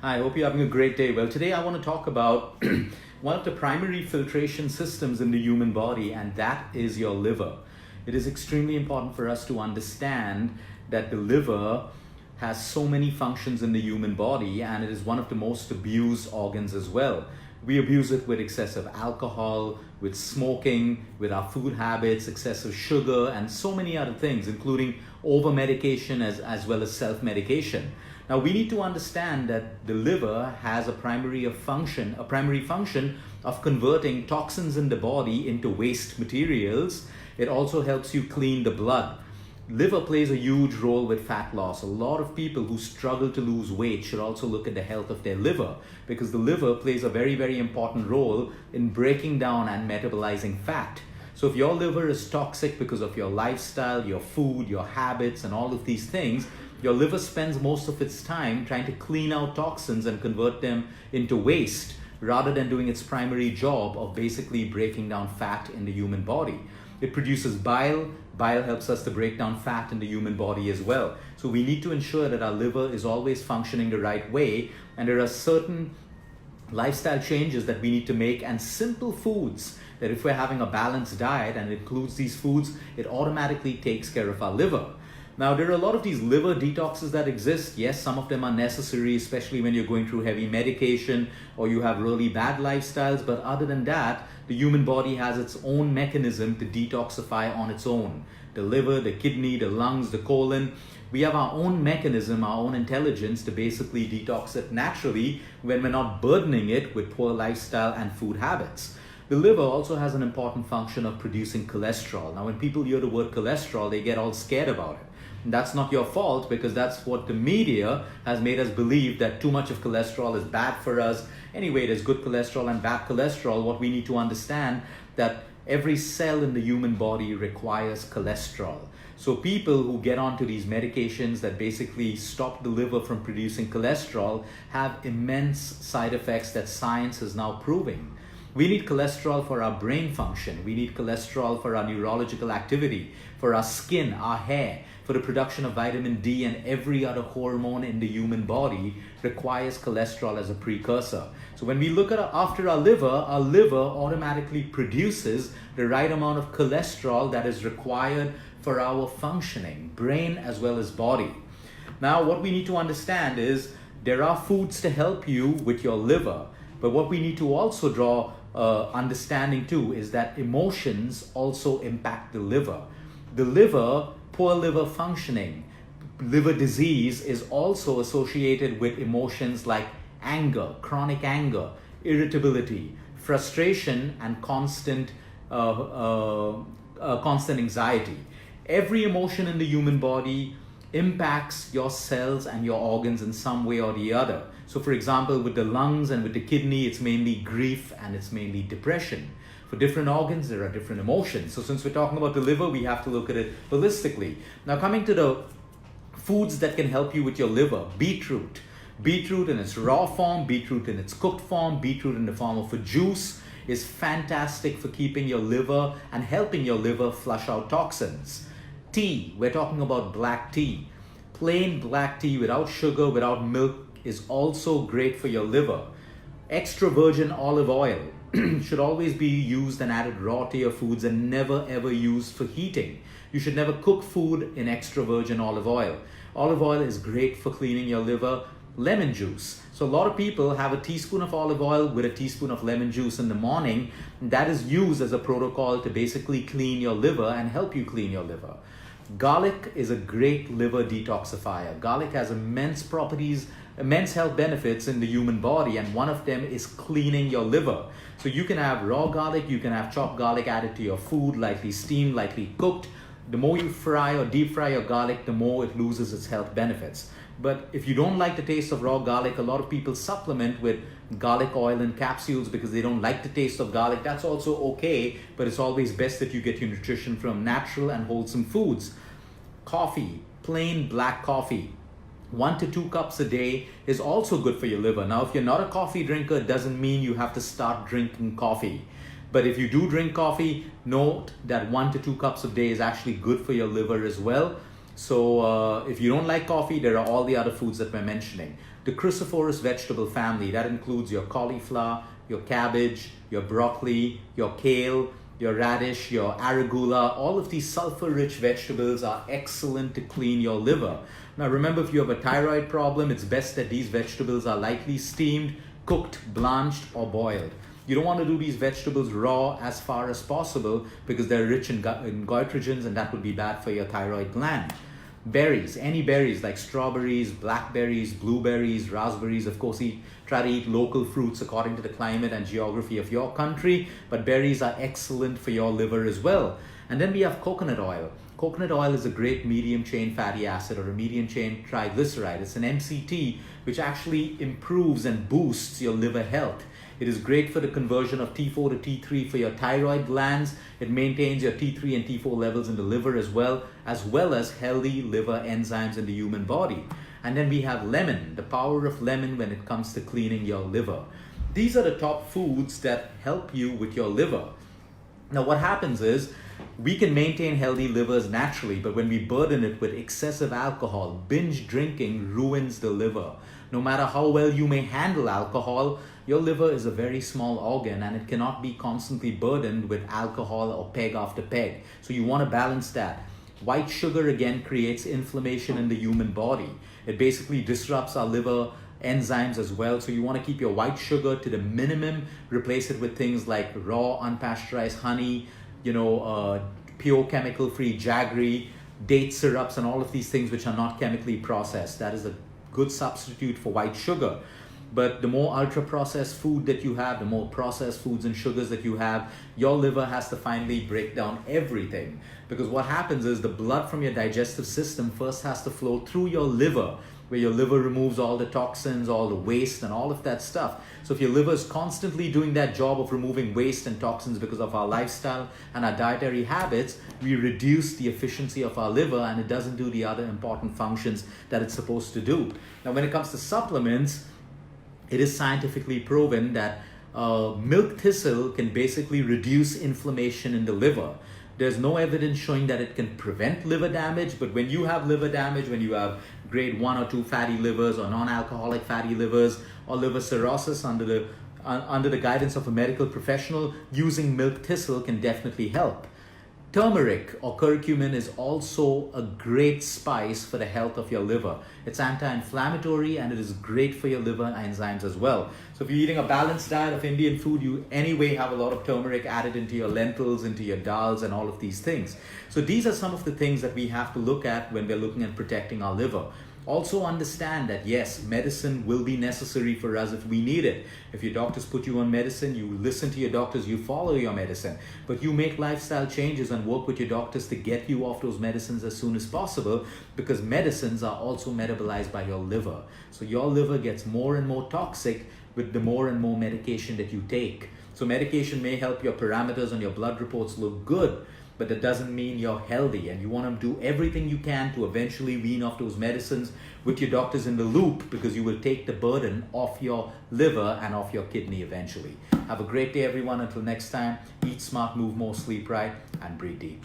Hi, I hope you're having a great day. Well, today I want to talk about one of the primary filtration systems in the human body, and that is your liver. It is extremely important for us to understand that the liver has so many functions in the human body, and it is one of the most abused organs as well. We abuse it with excessive alcohol, with smoking, with our food habits, excessive sugar, and so many other things, including over medication as well as self medication. Now we need to understand that the liver has a primary function of converting toxins in the body into waste materials. It also helps you clean the blood. Liver plays a huge role with fat loss. A lot of people who struggle to lose weight should also look at the health of their liver, because the liver plays a very, very important role in breaking down and metabolizing fat. So if your liver is toxic because of your lifestyle, your food, your habits, and all of these things, your liver spends most of its time trying to clean out toxins and convert them into waste, rather than doing its primary job of basically breaking down fat in the human body. It produces bile. Bile helps us to break down fat in the human body as well. So we need to ensure that our liver is always functioning the right way, and there are certain lifestyle changes that we need to make, and simple foods that if we're having a balanced diet and it includes these foods, it automatically takes care of our liver. Now, there are a lot of these liver detoxes that exist. Yes, some of them are necessary, especially when you're going through heavy medication or you have really bad lifestyles. But other than that, the human body has its own mechanism to detoxify on its own. The liver, the kidney, the lungs, the colon. We have our own mechanism, our own intelligence to basically detox it naturally when we're not burdening it with poor lifestyle and food habits. The liver also has an important function of producing cholesterol. Now, when people hear the word cholesterol, they get all scared about it. And that's not your fault, because that's what the media has made us believe, that too much of cholesterol is bad for us. Anyway, there's good cholesterol and bad cholesterol. What we need to understand that every cell in the human body requires cholesterol. So people who get onto these medications that basically stop the liver from producing cholesterol have immense side effects that science is now proving. We need cholesterol for our brain function. We need cholesterol for our neurological activity, for our skin, our hair, for the production of vitamin D, and every other hormone in the human body requires cholesterol as a precursor. So when we look at after our liver automatically produces the right amount of cholesterol that is required for our functioning, brain as well as body. Now, what we need to understand is there are foods to help you with your liver, but what we need to also draw understanding too is that emotions also impact the liver. The liver, poor liver functioning, liver disease is also associated with emotions like anger, chronic anger, irritability, frustration, and constant anxiety. Every emotion in the human body impacts your cells and your organs in some way or the other. So for example, with the lungs and with the kidney, it's mainly grief and it's mainly depression. For different organs, there are different emotions. So since we're talking about the liver, we have to look at it holistically. Now, coming to the foods that can help you with your liver: beetroot. Beetroot in its raw form, beetroot in its cooked form, beetroot in the form of a juice is fantastic for keeping your liver and helping your liver flush out toxins. Tea, we're talking about black tea. Plain black tea without sugar, without milk, is also great for your liver. Extra virgin olive oil should always be used and added raw to your foods, and never ever used for heating. You should never cook food in extra virgin olive oil. Olive oil is great for cleaning your liver. Lemon juice. So a lot of people have a teaspoon of olive oil with a teaspoon of lemon juice in the morning. That is used as a protocol to basically clean your liver and help you clean your liver. Garlic is a great liver detoxifier. Garlic has immense properties, immense health benefits in the human body, and one of them is cleaning your liver. So you can have raw garlic, you can have chopped garlic added to your food, lightly steamed, lightly cooked. The more you fry or deep fry your garlic, the more it loses its health benefits. But if you don't like the taste of raw garlic, a lot of people supplement with garlic oil and capsules because they don't like the taste of garlic. That's also okay, but it's always best that you get your nutrition from natural and wholesome foods. Coffee, plain black coffee, 1 to 2 cups a day is also good for your liver. Now, if you're not a coffee drinker, it doesn't mean you have to start drinking coffee. But if you do drink coffee, note that 1 to 2 cups a day is actually good for your liver as well. So if you don't like coffee, there are all the other foods that we're mentioning. The cruciferous vegetable family, that includes your cauliflower, your cabbage, your broccoli, your kale, your radish, your arugula. All of these sulfur-rich vegetables are excellent to clean your liver. Now remember, if you have a thyroid problem, it's best that these vegetables are lightly steamed, cooked, blanched, or boiled. You don't want to do these vegetables raw as far as possible because they're rich in goitrogens, and that would be bad for your thyroid gland. Berries, any berries like strawberries, blackberries, blueberries, raspberries. Of course, try to eat local fruits according to the climate and geography of your country, but berries are excellent for your liver as well. And then we have coconut oil. Coconut oil is a great medium chain fatty acid, or a medium chain triglyceride. It's an MCT, which actually improves and boosts your liver health. It is great for the conversion of T4 to T3 for your thyroid glands. It maintains your T3 and T4 levels in the liver as well as healthy liver enzymes in the human body. And then we have lemon, the power of lemon when it comes to cleaning your liver. These are the top foods that help you with your liver. Now what happens is, we can maintain healthy livers naturally, but when we burden it with excessive alcohol, binge drinking ruins the liver. No matter how well you may handle alcohol, your liver is a very small organ and it cannot be constantly burdened with alcohol or peg after peg. So you want to balance that. White sugar again creates inflammation in the human body. It basically disrupts our liver enzymes as well. So you want to keep your white sugar to the minimum, replace it with things like raw unpasteurized honey, pure chemical-free jaggery, date syrups, and all of these things which are not chemically processed. That is a good substitute for white sugar. But the more ultra-processed food that you have, the more processed foods and sugars that you have, your liver has to finally break down everything. Because what happens is, the blood from your digestive system first has to flow through your liver, where your liver removes all the toxins, all the waste, and all of that stuff. So if your liver is constantly doing that job of removing waste and toxins because of our lifestyle and our dietary habits, we reduce the efficiency of our liver, and it doesn't do the other important functions that it's supposed to do. Now, when it comes to supplements, it is scientifically proven that milk thistle can basically reduce inflammation in the liver. There's no evidence showing that it can prevent liver damage, but when you have liver damage, when you have grade 1 or 2 fatty livers, or non-alcoholic fatty livers, or liver cirrhosis, under the guidance of a medical professional, using milk thistle can definitely help. Turmeric or curcumin is also a great spice for the health of your liver. It's anti-inflammatory and it is great for your liver enzymes as well. So if you're eating a balanced diet of Indian food, you anyway have a lot of turmeric added into your lentils, into your dals, and all of these things. So these are some of the things that we have to look at when we're looking at protecting our liver. Also understand that yes, medicine will be necessary for us if we need it. If your doctors put you on medicine, you listen to your doctors, you follow your medicine. But you make lifestyle changes and work with your doctors to get you off those medicines as soon as possible, because medicines are also metabolized by your liver. So your liver gets more and more toxic with the more and more medication that you take. So medication may help your parameters on your blood reports look good, but that doesn't mean you're healthy, and you want to do everything you can to eventually wean off those medicines with your doctors in the loop, because you will take the burden off your liver and off your kidney eventually. Have a great day, everyone. Until next time, eat smart, move more, sleep right, and breathe deep.